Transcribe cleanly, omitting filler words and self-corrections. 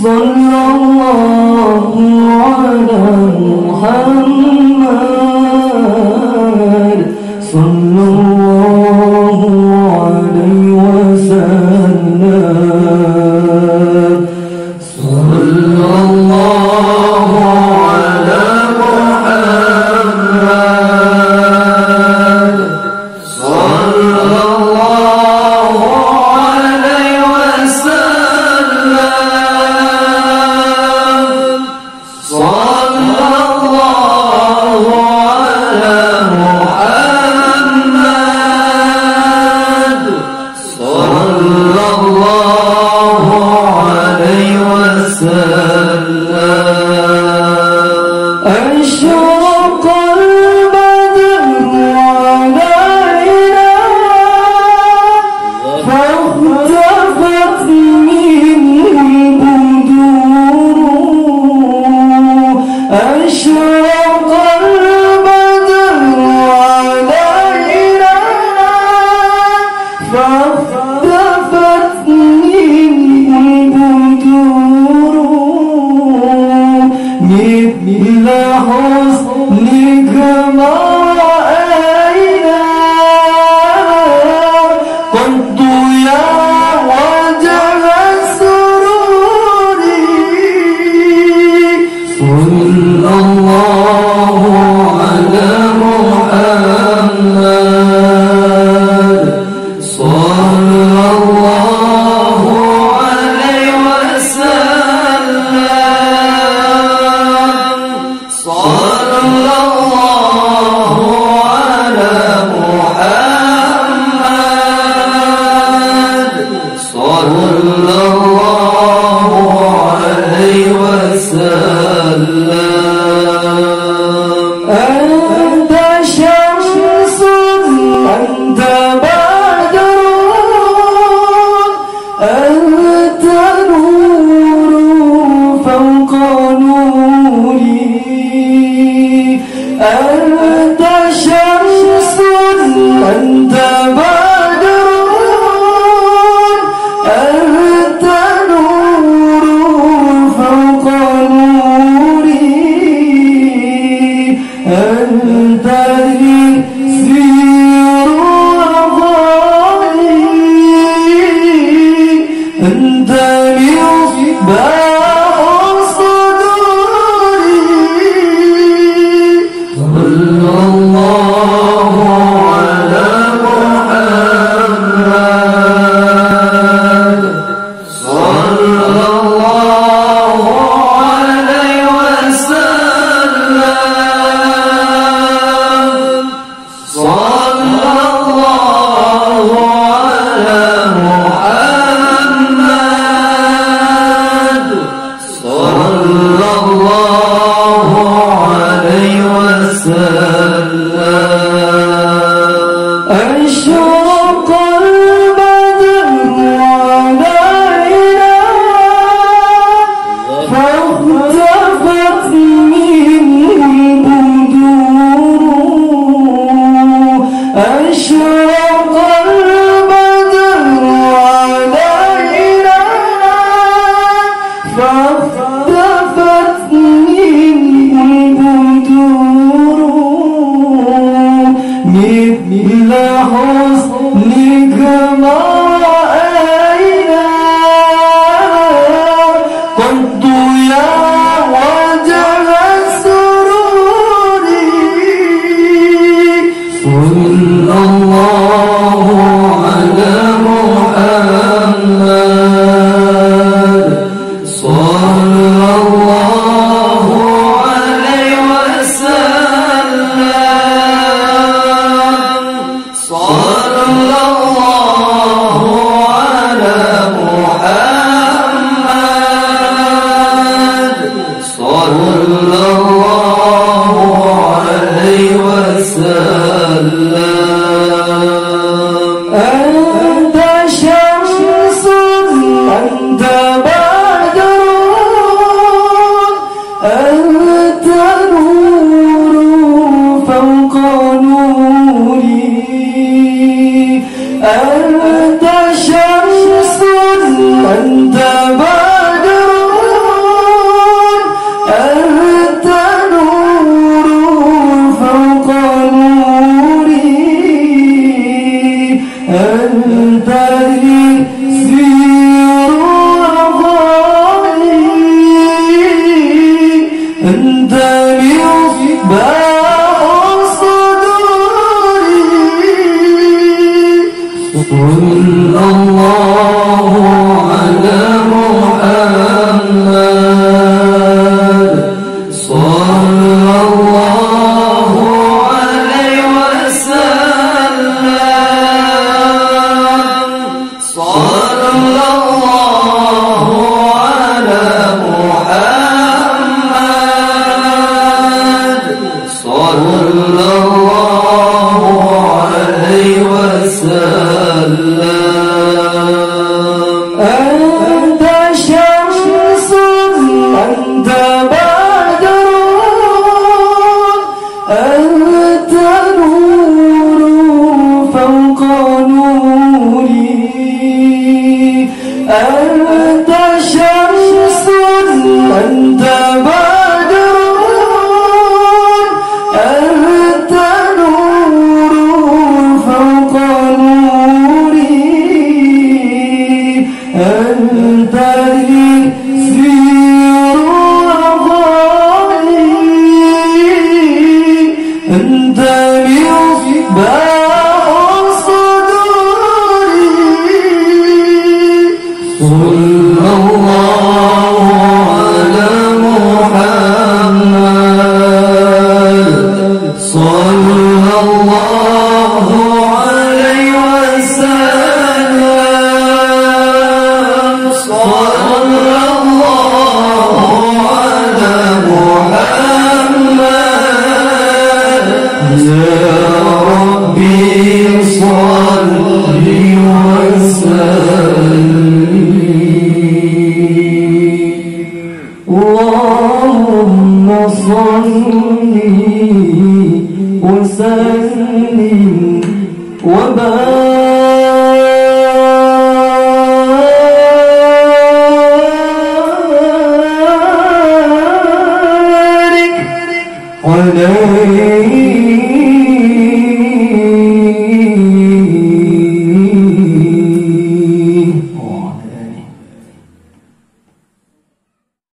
صلى الله على محمد صلى الله عليه وسلم صلى الله على محمد صلى الله عليه وسلم صلى الله على محمد صلى الله عليه وسلم أشرق البدر علينا فاختفت منه البدور أشرق البدر علينا فاختفت منه البدور مثل حسنك ما رأينا قد يا وجه السرور صلى الله على محمد صلى الله عليه وسلم صلى الله على محمد صلى الله عليه وسلم أنت شمس أنت بدر أنت نور فوق نوري أنت شمس أنت بدر أنت نور فوق نوري أنت السير وغالي أنت مصباح صدوري صلى الله على محمد صلى الله عليه وسلم صلى الله على محمد صلى الله عليه وسلم أشرق البدر علينا فاختفت منه البدور أشرق البدر علينا فاختفت منه البدور مثل حسنك ما رأينا قد يا وجه السرور صلى الله على محمد صلى صلي وسلم وبارك عليه